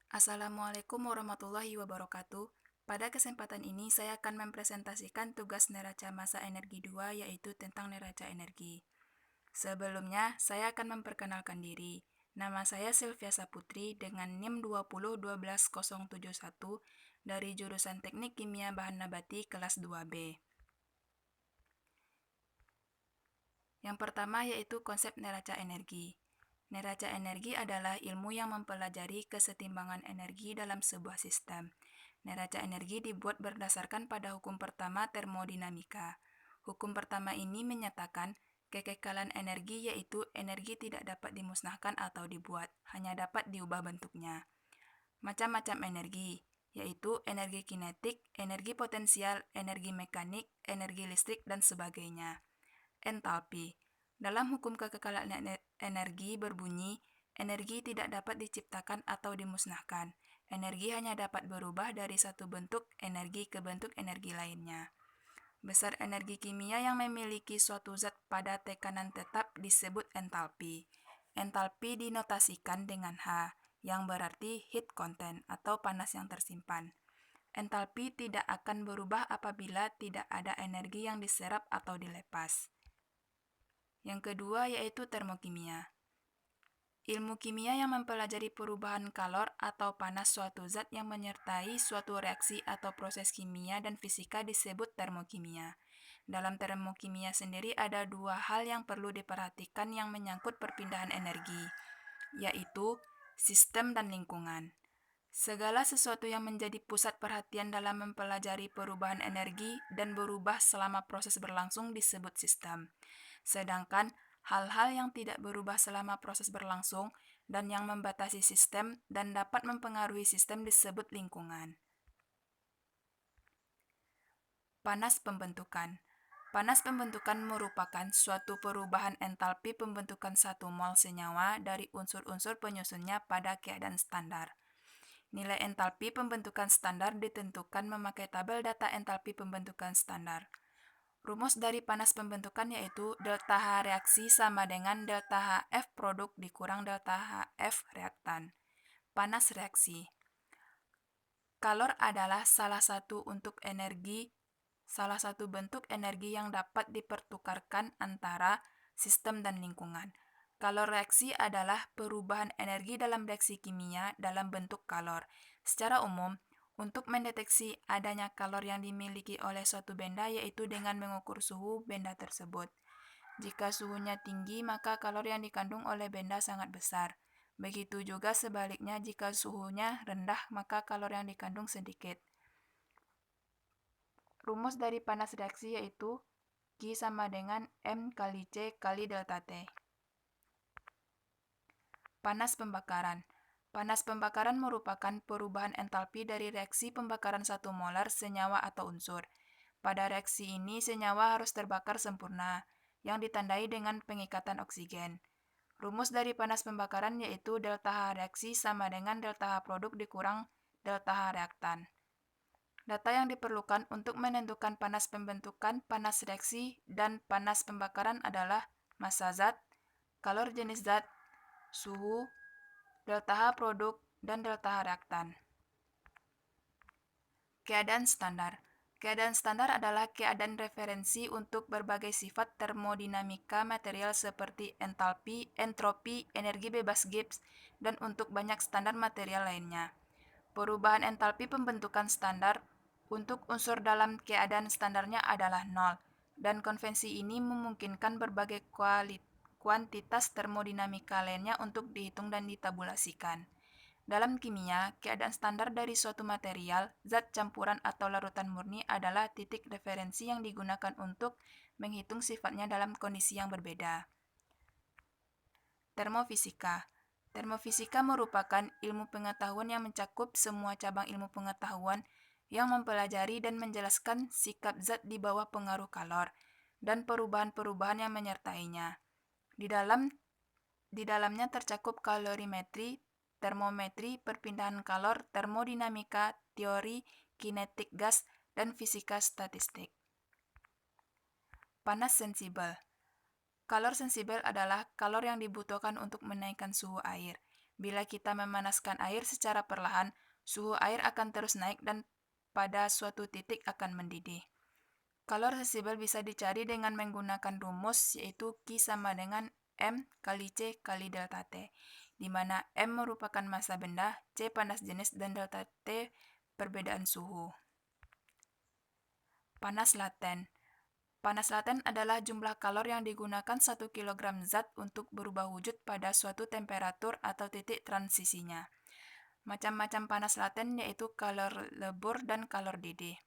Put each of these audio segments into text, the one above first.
Assalamualaikum warahmatullahi wabarakatuh. Pada kesempatan ini saya akan mempresentasikan tugas neraca massa energi 2 yaitu tentang neraca energi. Sebelumnya, saya akan memperkenalkan diri. Nama saya Sylvia Saputri dengan NIM 2012071 dari jurusan Teknik Kimia Bahan Nabati kelas 2B. Yang pertama yaitu konsep neraca energi. Neraca energi adalah ilmu yang mempelajari kesetimbangan energi dalam sebuah sistem. Neraca energi dibuat berdasarkan pada hukum pertama termodinamika. Hukum pertama ini menyatakan kekekalan energi yaitu energi tidak dapat dimusnahkan atau dibuat, hanya dapat diubah bentuknya. Macam-macam energi, yaitu energi kinetik, energi potensial, energi mekanik, energi listrik, dan sebagainya. Entalpi. Dalam hukum kekekalan energi berbunyi, energi tidak dapat diciptakan atau dimusnahkan. Energi hanya dapat berubah dari satu bentuk energi ke bentuk energi lainnya. Besar energi kimia yang memiliki suatu zat pada tekanan tetap disebut entalpi. Entalpi dinotasikan dengan H, yang berarti heat content atau panas yang tersimpan. Entalpi tidak akan berubah apabila tidak ada energi yang diserap atau dilepas. Yang kedua yaitu termokimia. Ilmu kimia yang mempelajari perubahan kalor atau panas suatu zat yang menyertai suatu reaksi atau proses kimia dan fisika disebut termokimia. Dalam termokimia sendiri ada dua hal yang perlu diperhatikan yang menyangkut perpindahan energi, yaitu sistem dan lingkungan. Segala sesuatu yang menjadi pusat perhatian dalam mempelajari perubahan energi dan berubah selama proses berlangsung disebut sistem. Sedangkan hal-hal yang tidak berubah selama proses berlangsung dan yang membatasi sistem dan dapat mempengaruhi sistem disebut lingkungan. Panas pembentukan. Panas pembentukan merupakan suatu perubahan entalpi pembentukan 1 mol senyawa dari unsur-unsur penyusunnya pada keadaan standar. Nilai entalpi pembentukan standar ditentukan memakai tabel data entalpi pembentukan standar. Rumus dari panas pembentukan yaitu delta H reaksi sama dengan delta HF produk dikurang delta HF reaktan. Panas reaksi. Kalor adalah salah satu bentuk energi yang dapat dipertukarkan antara sistem dan lingkungan. Kalor reaksi adalah perubahan energi dalam reaksi kimia dalam bentuk kalor. Secara umum, untuk mendeteksi adanya kalor yang dimiliki oleh suatu benda yaitu dengan mengukur suhu benda tersebut. Jika suhunya tinggi, maka kalor yang dikandung oleh benda sangat besar. Begitu juga sebaliknya, jika suhunya rendah, maka kalor yang dikandung sedikit. Rumus dari panas reaksi yaitu Q sama dengan M kali C kali delta T. Panas pembakaran. Panas pembakaran merupakan perubahan entalpi dari reaksi pembakaran 1 molar senyawa atau unsur. Pada reaksi ini, senyawa harus terbakar sempurna, yang ditandai dengan pengikatan oksigen. Rumus dari panas pembakaran yaitu delta H reaksi sama dengan delta H produk dikurang delta H reaktan. Data yang diperlukan untuk menentukan panas pembentukan, panas reaksi, dan panas pembakaran adalah massa zat, kalor jenis zat, suhu, delta H produk, dan delta H reaktan. Keadaan standar. Keadaan standar adalah keadaan referensi untuk berbagai sifat termodinamika material seperti entalpi, entropi, energi bebas Gibbs, dan untuk banyak standar material lainnya. Perubahan entalpi pembentukan standar untuk unsur dalam keadaan standarnya adalah nol, dan konvensi ini memungkinkan berbagai kuantitas termodinamika lainnya untuk dihitung dan ditabulasikan. Dalam kimia, keadaan standar dari suatu material, zat campuran atau larutan murni adalah titik referensi yang digunakan untuk menghitung sifatnya dalam kondisi yang berbeda. Termofisika. Termofisika merupakan ilmu pengetahuan yang mencakup semua cabang ilmu pengetahuan yang mempelajari dan menjelaskan sikap zat di bawah pengaruh kalor dan perubahan-perubahan yang menyertainya. Di dalamnya tercakup kalorimetri, termometri, perpindahan kalor, termodinamika, teori kinetik gas, dan fisika statistik. Panas sensibel. Kalor sensibel adalah kalor yang dibutuhkan untuk menaikkan suhu air. Bila kita memanaskan air secara perlahan, suhu air akan terus naik dan pada suatu titik akan mendidih. Kalor sesibel bisa dicari dengan menggunakan rumus yaitu Q sama dengan M kali C kali delta T, di mana M merupakan massa benda, C panas jenis, dan delta T perbedaan suhu. Panas laten. Panas laten adalah jumlah kalor yang digunakan 1 kg zat untuk berubah wujud pada suatu temperatur atau titik transisinya. Macam-macam panas laten yaitu kalor lebur dan kalor didih.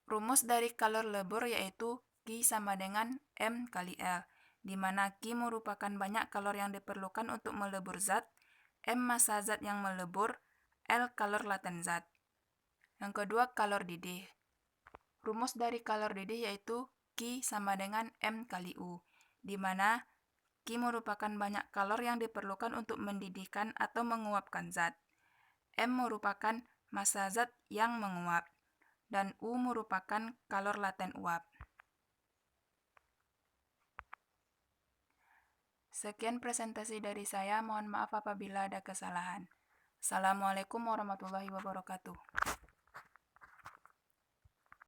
Rumus dari kalor lebur yaitu Q sama dengan M kali L, di mana Q merupakan banyak kalor yang diperlukan untuk melebur zat, M massa zat yang melebur, L kalor laten zat. Yang kedua, kalor didih. Rumus dari kalor didih yaitu Q sama dengan M kali U, di mana Q merupakan banyak kalor yang diperlukan untuk mendidihkan atau menguapkan zat. M merupakan massa zat yang menguap, dan U merupakan kalor laten uap. Sekian presentasi dari saya, mohon maaf apabila ada kesalahan. Assalamualaikum warahmatullahi wabarakatuh.